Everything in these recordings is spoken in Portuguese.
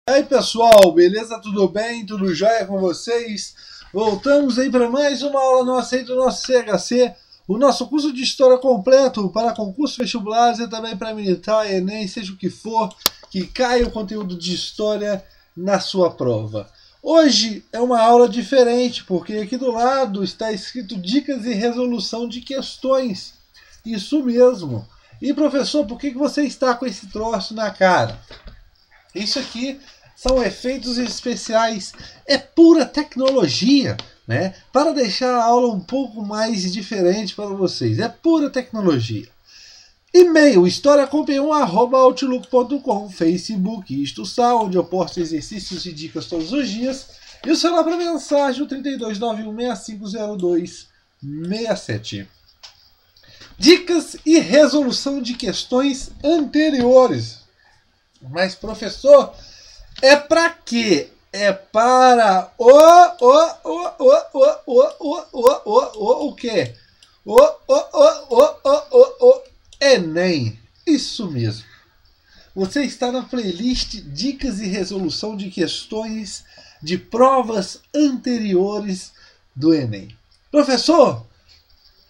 E aí pessoal, beleza? Tudo bem? Tudo jóia com vocês? Voltamos aí para mais uma aula nossa aí do nosso CHC, o nosso curso de História completo para concursos vestibulares e também para militar, Enem, seja o que for, que caia o conteúdo de História na sua prova. Hoje é uma aula diferente, porque aqui do lado está escrito Dicas e Resolução de Questões. Isso mesmo. E professor, por que você está com esse troço na cara? Isso aqui são efeitos especiais, é pura tecnologia, né? Para deixar a aula um pouco mais diferente para vocês, é pura tecnologia. E-mail, historiacom1@outlook.com, Facebook, Isto onde eu posto exercícios e dicas todos os dias, e o celular para mensagem, o 3291650267. Dicas e resolução de questões anteriores. Mas professor, é para quê? É para o quê? O Enem. Isso mesmo. Você está na playlist Dicas e Resolução de Questões de Provas Anteriores do Enem. Professor,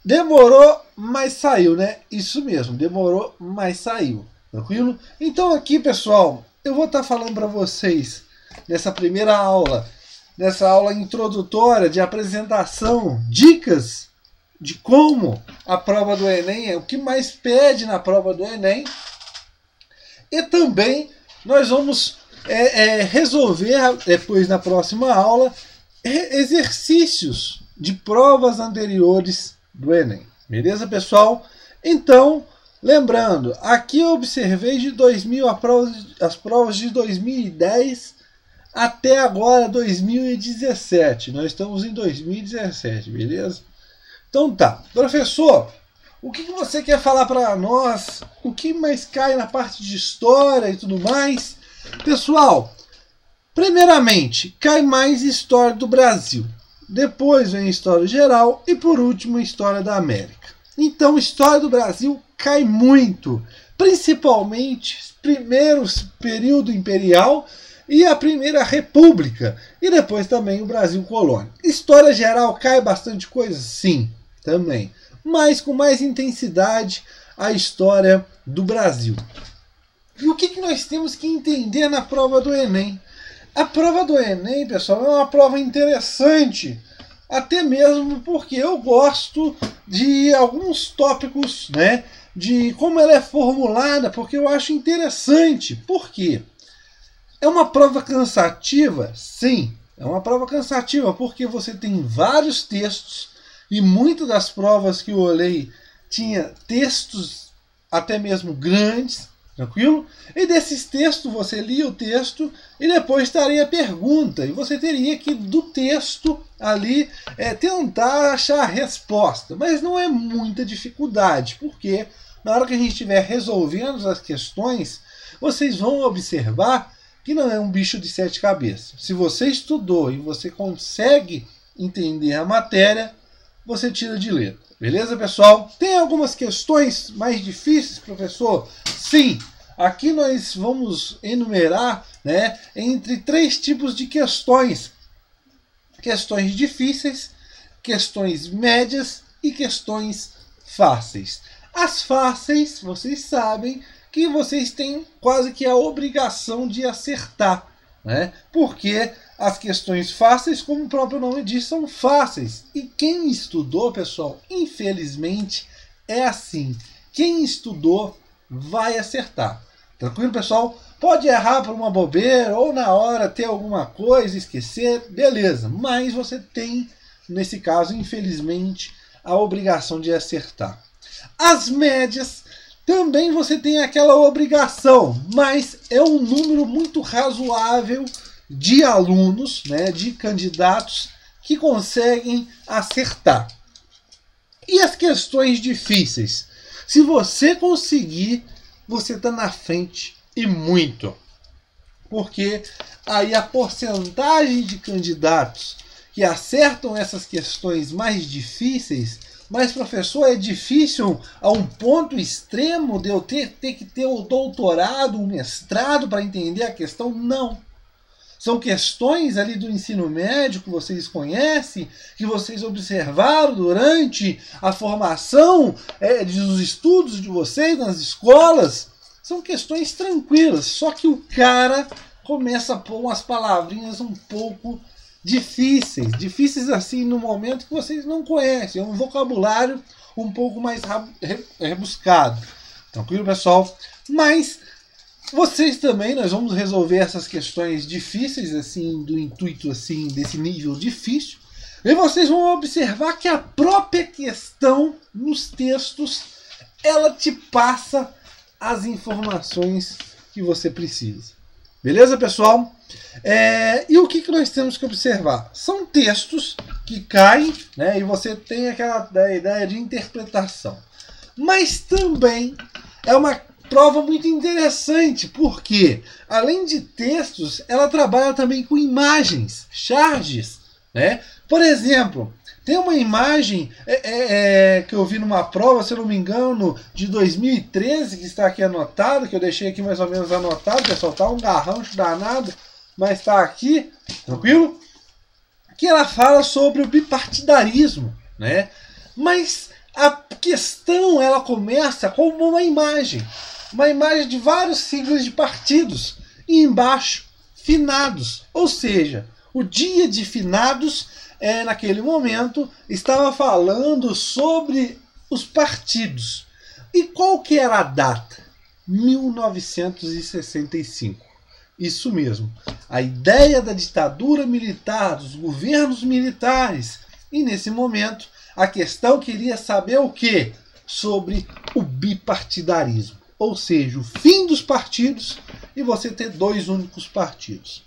demorou, mas saiu, né? Isso mesmo, demorou, mas saiu. Tranquilo? Então aqui, pessoal, eu vou estar falando para vocês nessa primeira aula, nessa aula introdutória de apresentação, dicas de como a prova do Enem é o que mais pede na prova do Enem. E também nós vamos resolver, depois na próxima aula, exercícios de provas anteriores do Enem. Beleza, pessoal? Então, lembrando, aqui eu observei de 2000 as provas de 2010 até agora 2017. Nós estamos em 2017, beleza? Então tá. Professor, o que você quer falar para nós? O que mais cai na parte de história e tudo mais? Pessoal, primeiramente, cai mais história do Brasil. Depois vem história geral e por último história da América. Então, história do Brasil cai muito, principalmente primeiro período imperial e a primeira república, e depois também o Brasil colônia. História geral cai bastante coisa? Sim, também, mas com mais intensidade a história do Brasil. E o que nós temos que entender na prova do Enem? A prova do Enem, pessoal, é uma prova interessante, até mesmo porque eu gosto de alguns tópicos, né, de como ela é formulada, porque eu acho interessante. Por quê? É uma prova cansativa? Sim, é uma prova cansativa, porque você tem vários textos, e muitas das provas que eu olhei tinha textos até mesmo grandes, tranquilo? E desses textos, você lia o texto e depois estaria a pergunta. E você teria que, do texto ali, tentar achar a resposta. Mas não é muita dificuldade, porque na hora que a gente estiver resolvendo as questões, vocês vão observar que não é um bicho de 7 cabeças. Se você estudou e você consegue entender a matéria, você tira de letra. Beleza, pessoal? Tem algumas questões mais difíceis, professor? Sim. Aqui nós vamos enumerar, né, entre 3 tipos de questões. Questões difíceis, questões médias e questões fáceis. As fáceis, vocês sabem que vocês têm quase que a obrigação de acertar, né? Porque as questões fáceis, como o próprio nome diz, são fáceis. E quem estudou, pessoal, infelizmente é assim. Quem estudou vai acertar. Tranquilo, pessoal? Pode errar por uma bobeira ou na hora ter alguma coisa, esquecer, beleza. Mas você tem, nesse caso, infelizmente, a obrigação de acertar. As médias também você tem aquela obrigação, mas é um número muito razoável de alunos, né, de candidatos que conseguem acertar. E as questões difíceis? Se você conseguir, você está na frente e muito. Porque aí a porcentagem de candidatos que acertam essas questões mais difíceis, mas professor, é difícil a um ponto extremo de eu ter que ter o doutorado, o mestrado para entender a questão? Não. São questões ali do ensino médio que vocês conhecem, que vocês observaram durante a formação dos estudos de vocês nas escolas. São questões tranquilas, só que o cara começa a pôr umas palavrinhas um pouco difíceis. Difíceis assim no momento que vocês não conhecem. É um vocabulário um pouco mais rebuscado. Tranquilo, pessoal? Mas vocês também, nós vamos resolver essas questões difíceis, assim, do intuito assim, desse nível difícil. E vocês vão observar que a própria questão nos textos, ela te passa as informações que você precisa. Beleza, pessoal? E o que nós temos que observar? São textos que caem, né, e você tem aquela ideia de interpretação. Mas também é uma prova muito interessante, porque além de textos, ela trabalha também com imagens, charges, né? Por exemplo, tem uma imagem que eu vi numa prova, se eu não me engano, de 2013, que está aqui anotado, que eu deixei aqui mais ou menos anotado, pessoal, tá um garrancho danado, mas está aqui, tranquilo? Que ela fala sobre o bipartidarismo, né? Mas a questão, ela começa como uma imagem de vários siglas de partidos, e embaixo, finados, ou seja, o dia de finados, naquele momento, estava falando sobre os partidos. E qual que era a data? 1965. Isso mesmo. A ideia da ditadura militar, dos governos militares. E nesse momento, a questão queria saber o quê? Sobre o bipartidarismo. Ou seja, o fim dos partidos e você ter 2 únicos partidos.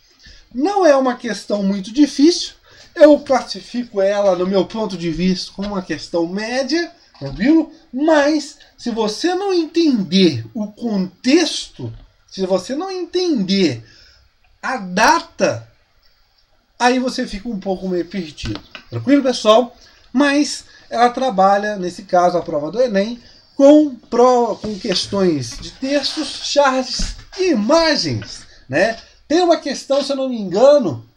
Não é uma questão muito difícil. Eu classifico ela, no meu ponto de vista, como uma questão média, tranquilo? Mas, se você não entender o contexto, se você não entender a data, aí você fica um pouco meio perdido. Tranquilo, pessoal? Mas ela trabalha, nesse caso, a prova do Enem, com questões de textos, charges e imagens, né? Tem uma questão, se eu não me engano,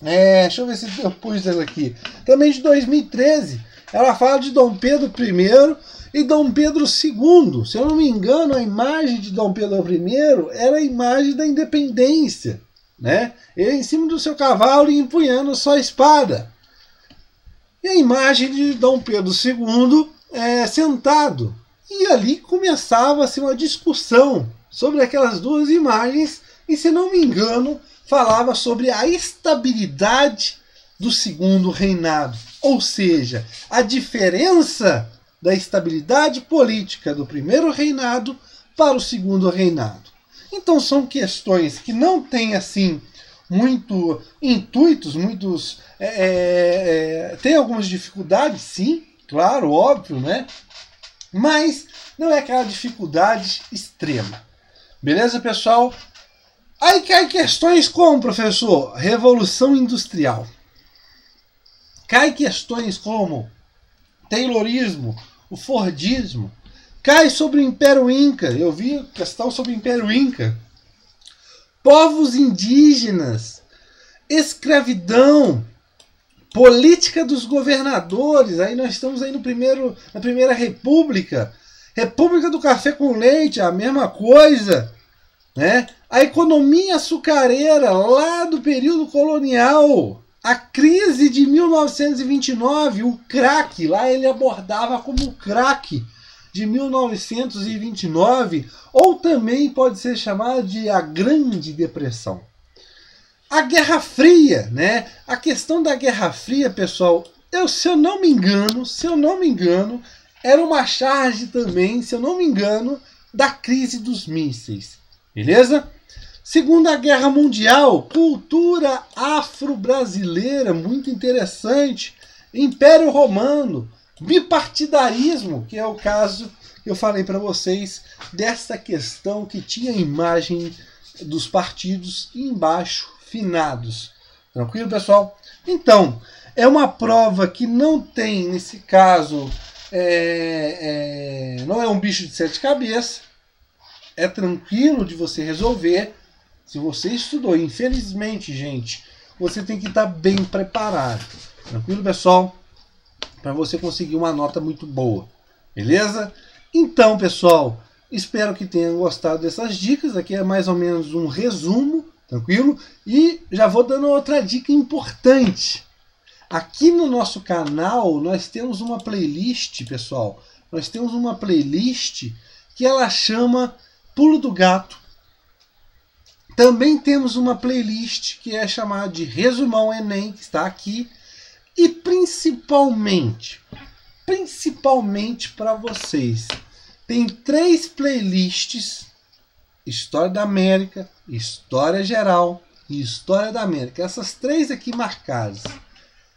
deixa eu ver se eu pus ela aqui, também de 2013, ela fala de Dom Pedro I e Dom Pedro II. Se eu não me engano, a imagem de Dom Pedro I era a imagem da independência, né? Ele em cima do seu cavalo e empunhando sua espada. E a imagem de Dom Pedro II sentado. E ali começava-se uma discussão sobre aquelas 2 imagens e, se não me engano, falava sobre a estabilidade do segundo reinado. Ou seja, a diferença da estabilidade política do primeiro reinado para o segundo reinado. Então são questões que não têm assim muito intuitos, tem algumas dificuldades, sim, claro, óbvio, né? Mas não é aquela dificuldade extrema. Beleza, pessoal? Aí cai questões como, professor? Revolução Industrial. Cai questões como Taylorismo, o Fordismo. Cai sobre o Império Inca. Eu vi questão sobre o Império Inca. Povos indígenas. Escravidão. Política dos governadores. Aí nós estamos aí na Primeira República. República do Café com Leite, a mesma coisa, né? A economia açucareira lá do período colonial. A crise de 1929, o crack, lá ele abordava como o crack de 1929, ou também pode ser chamado de a Grande Depressão. A Guerra Fria, né? A questão da Guerra Fria, pessoal, se eu não me engano, era uma charge também, se eu não me engano, da crise dos mísseis. Beleza? Segunda Guerra Mundial, cultura afro-brasileira, muito interessante. Império Romano, bipartidarismo, que é o caso que eu falei para vocês, dessa questão que tinha a imagem dos partidos e embaixo, finados. Tranquilo, pessoal? Então, é uma prova que não tem, nesse caso, não é um bicho de 7 cabeças, é tranquilo de você resolver, Se você estudou, infelizmente, gente, você tem que estar bem preparado. Tranquilo, pessoal? Para você conseguir uma nota muito boa. Beleza? Então, pessoal, espero que tenham gostado dessas dicas. Aqui é mais ou menos um resumo, tranquilo? E já vou dando outra dica importante. Aqui no nosso canal, nós temos uma playlist, pessoal. Nós temos uma playlist que ela chama Pulo do Gato. Também temos uma playlist que é chamada de Resumão Enem, que está aqui. E principalmente para vocês, tem 3 playlists: História da América, História Geral e História da América. Essas 3 aqui marcadas,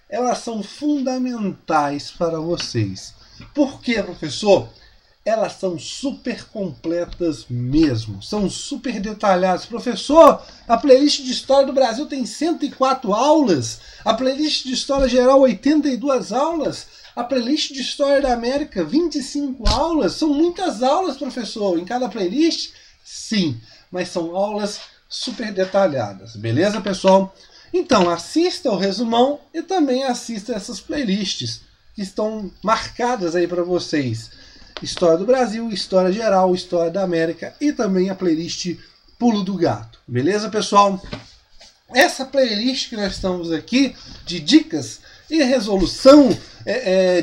elas são fundamentais para vocês. Por quê, professor? Elas são super completas mesmo, são super detalhadas. Professor, a playlist de História do Brasil tem 104 aulas, a playlist de História Geral 82 aulas, a playlist de História da América 25 aulas. São muitas aulas, professor, em cada playlist? Sim, mas são aulas super detalhadas. Beleza, pessoal? Então, assista o resumão e também assista essas playlists que estão marcadas aí para vocês. História do Brasil, História Geral, História da América e também a playlist Pulo do Gato. Beleza, pessoal? Essa playlist que nós estamos aqui, de dicas e resolução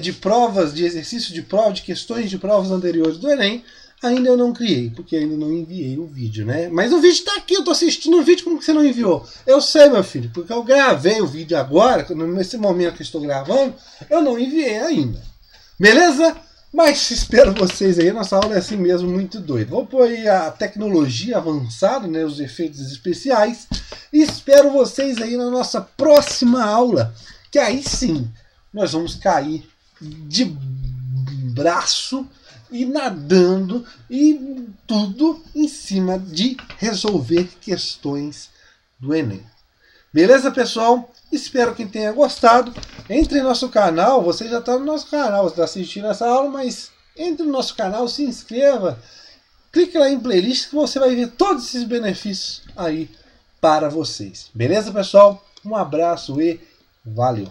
de provas, de exercício de prova, de questões de provas anteriores do Enem, ainda eu não criei, porque ainda não enviei o vídeo, né? Mas o vídeo está aqui, eu estou assistindo o vídeo, como que você não enviou? Eu sei, meu filho, porque eu gravei o vídeo agora, nesse momento que eu estou gravando, eu não enviei ainda. Beleza? Mas espero vocês aí, nossa aula é assim mesmo, muito doida. Vou pôr aí a tecnologia avançada, né, os efeitos especiais. E espero vocês aí na nossa próxima aula, que aí sim, nós vamos cair de braço e nadando e tudo em cima de resolver questões do Enem. Beleza, pessoal? Espero que tenha gostado. Entre no nosso canal, você já está no nosso canal, você está assistindo essa aula, mas entre no nosso canal, se inscreva, clique lá em playlist que você vai ver todos esses benefícios aí para vocês. Beleza, pessoal? Um abraço e valeu!